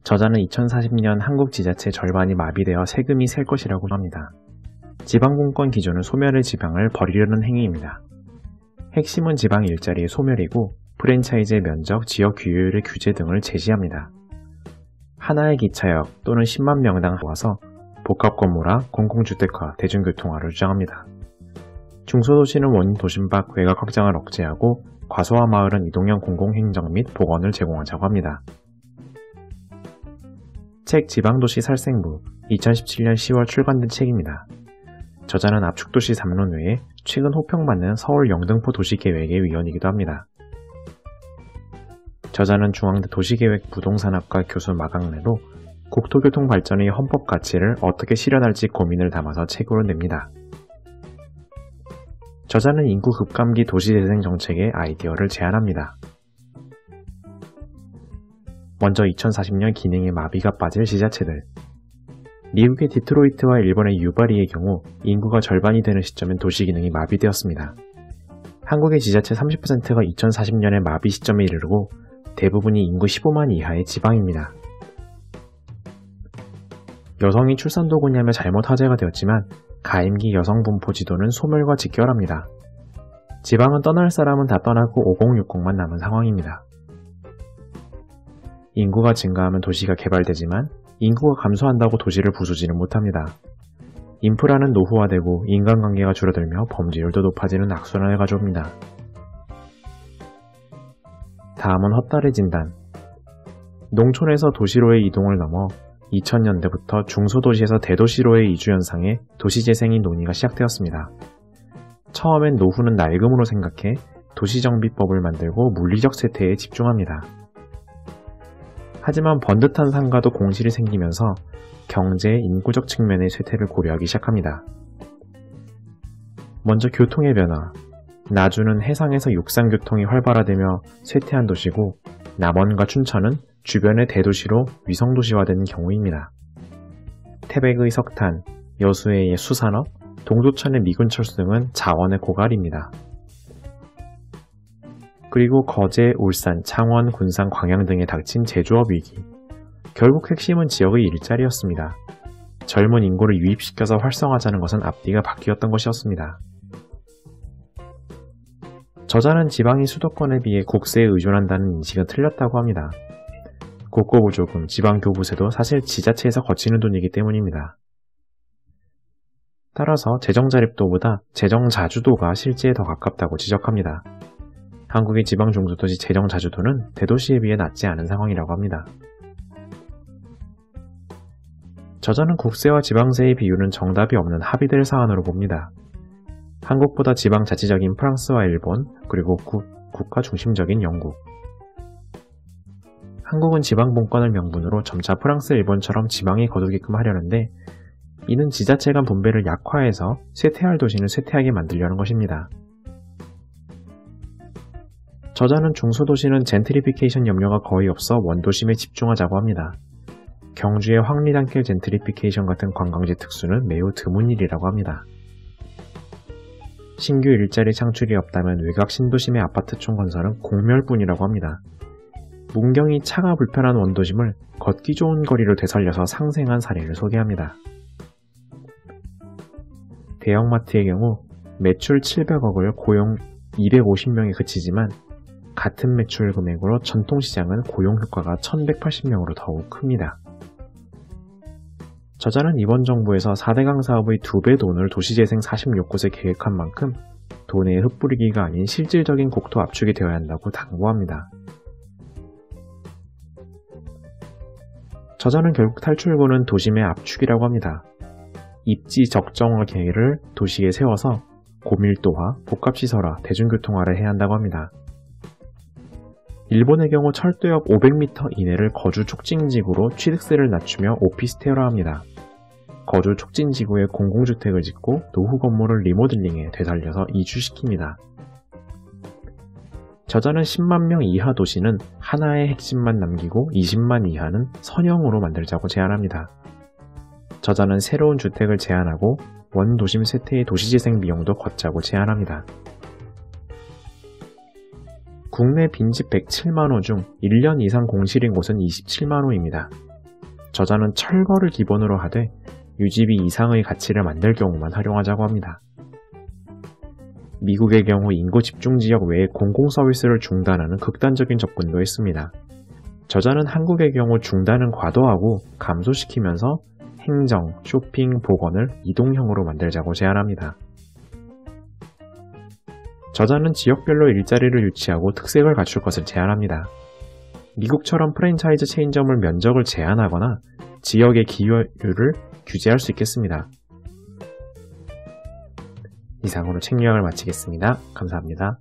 저자는 2040년 한국 지자체 절반이 마비되어 세금이 셀 것이라고 합니다. 지방분권 기준은 소멸의 지방을 버리려는 행위입니다. 핵심은 지방 일자리의 소멸이고 프랜차이즈의 면적, 지역 규율의 규제 등을 제시합니다. 하나의 기차역 또는 10만 명당 모아서 복합건물화, 공공주택화, 대중교통화를 주장합니다. 중소도시는 원인 도심 밖 외곽 확장을 억제하고 과소화 마을은 이동형 공공행정 및 보건을 제공하자고 합니다. 책 지방도시 살생부 2017년 10월 출간된 책입니다. 저자는 압축도시 3론 외에 최근 호평받는 서울 영등포 도시계획의 위원이기도 합니다. 저자는 중앙대 도시계획 부동산학과 교수 마강래로 국토교통 발전의 헌법 가치를 어떻게 실현할지 고민을 담아서 책으로 냅니다. 저자는 인구 급감기 도시재생 정책의 아이디어를 제안합니다. 먼저 2040년 기능의 마비가 빠질 지자체들. 미국의 디트로이트와 일본의 유바리의 경우 인구가 절반이 되는 시점엔 도시 기능이 마비되었습니다. 한국의 지자체 30%가 2040년에 마비 시점에 이르르고 대부분이 인구 15만 이하의 지방입니다. 여성이 출산도구냐며 잘못 화제가 되었지만 가임기 여성분포 지도는 소멸과 직결합니다. 지방은 떠날 사람은 다 떠나고 5060만 남은 상황입니다. 인구가 증가하면 도시가 개발되지만 인구가 감소한다고 도시를 부수지는 못합니다. 인프라는 노후화되고 인간관계가 줄어들며 범죄율도 높아지는 악순환을 가져옵니다. 다음은 헛다리 진단. 농촌에서 도시로의 이동을 넘어 2000년대부터 중소도시에서 대도시로의 이주 현상에 도시재생이 논의가 시작되었습니다. 처음엔 노후는 낡음으로 생각해 도시정비법을 만들고 물리적 쇠퇴에 집중합니다. 하지만 번듯한 상가도 공실이 생기면서 경제, 인구적 측면의 쇠퇴를 고려하기 시작합니다. 먼저 교통의 변화. 나주는 해상에서 육상교통이 활발화되며 쇠퇴한 도시고 남원과 춘천은 주변의 대도시로 위성도시화된 경우입니다. 태백의 석탄, 여수의 수산업, 동두천의 미군철수 등은 자원의 고갈입니다. 그리고 거제, 울산, 창원, 군산, 광양 등에 닥친 제조업 위기. 결국 핵심은 지역의 일자리였습니다. 젊은 인구를 유입시켜서 활성화하자는 것은 앞뒤가 바뀌었던 것이었습니다. 저자는 지방이 수도권에 비해 국세에 의존한다는 인식은 틀렸다고 합니다. 국고보조금, 지방교부세도 사실 지자체에서 거치는 돈이기 때문입니다. 따라서 재정자립도보다 재정자주도가 실제에 더 가깝다고 지적합니다. 한국의 지방 중소도시 재정자주도는 대도시에 비해 낮지 않은 상황이라고 합니다. 저자는 국세와 지방세의 비율은 정답이 없는 합의될 사안으로 봅니다. 한국보다 지방자치적인 프랑스와 일본, 그리고 국가 중심적인 영국. 한국은 지방분권을 명분으로 점차 프랑스, 일본처럼 지방이 거두게끔 하려는데 이는 지자체 간 분배를 약화해서 쇠퇴할 도시는 쇠퇴하게 만들려는 것입니다. 저자는 중소도시는 젠트리피케이션 염려가 거의 없어 원도심에 집중하자고 합니다. 경주의 황리단길 젠트리피케이션 같은 관광지 특수는 매우 드문 일이라고 합니다. 신규 일자리 창출이 없다면 외곽 신도심의 아파트촌 건설은 공멸뿐이라고 합니다. 문경이 차가 불편한 원도심을 걷기 좋은 거리로 되살려서 상생한 사례를 소개합니다. 대형마트의 경우 매출 700억을 고용 250명에 그치지만 같은 매출 금액으로 전통시장은 고용 효과가 1180명으로 더욱 큽니다. 저자는 이번 정부에서 4대강 사업의 2배 돈을 도시재생 46곳에 계획한 만큼 돈의 흩뿌리기가 아닌 실질적인 국토 압축이 되어야 한다고 당부합니다. 저자는 결국 탈출구는 도심의 압축이라고 합니다. 입지 적정화 계획을 도시에 세워서 고밀도화, 복합시설화, 대중교통화를 해야 한다고 합니다. 일본의 경우 철도역 500m 이내를 거주 촉진지구로 취득세를 낮추며 오피스텔화합니다. 거주 촉진지구에 공공주택을 짓고 노후 건물을 리모델링해 되살려서 이주시킵니다. 저자는 10만 명 이하 도시는 하나의 핵심만 남기고 20만 이하는 선형으로 만들자고 제안합니다. 저자는 새로운 주택을 제한하고 원도심 쇠퇴의 도시재생 비용도 걷자고 제안합니다. 국내 빈집 107만호 중 1년 이상 공실인 곳은 27만호입니다. 저자는 철거를 기본으로 하되 유지비 이상의 가치를 만들 경우만 활용하자고 합니다. 미국의 경우 인구 집중 지역 외에 공공 서비스를 중단하는 극단적인 접근도 했습니다. 저자는 한국의 경우 중단은 과도하고 감소시키면서 행정, 쇼핑, 보건을 이동형으로 만들자고 제안합니다. 저자는 지역별로 일자리를 유치하고 특색을 갖출 것을 제안합니다. 미국처럼 프랜차이즈 체인점을 면적을 제한하거나 지역의 기여율을 규제할 수 있겠습니다. 이상으로 책 요약을 마치겠습니다. 감사합니다.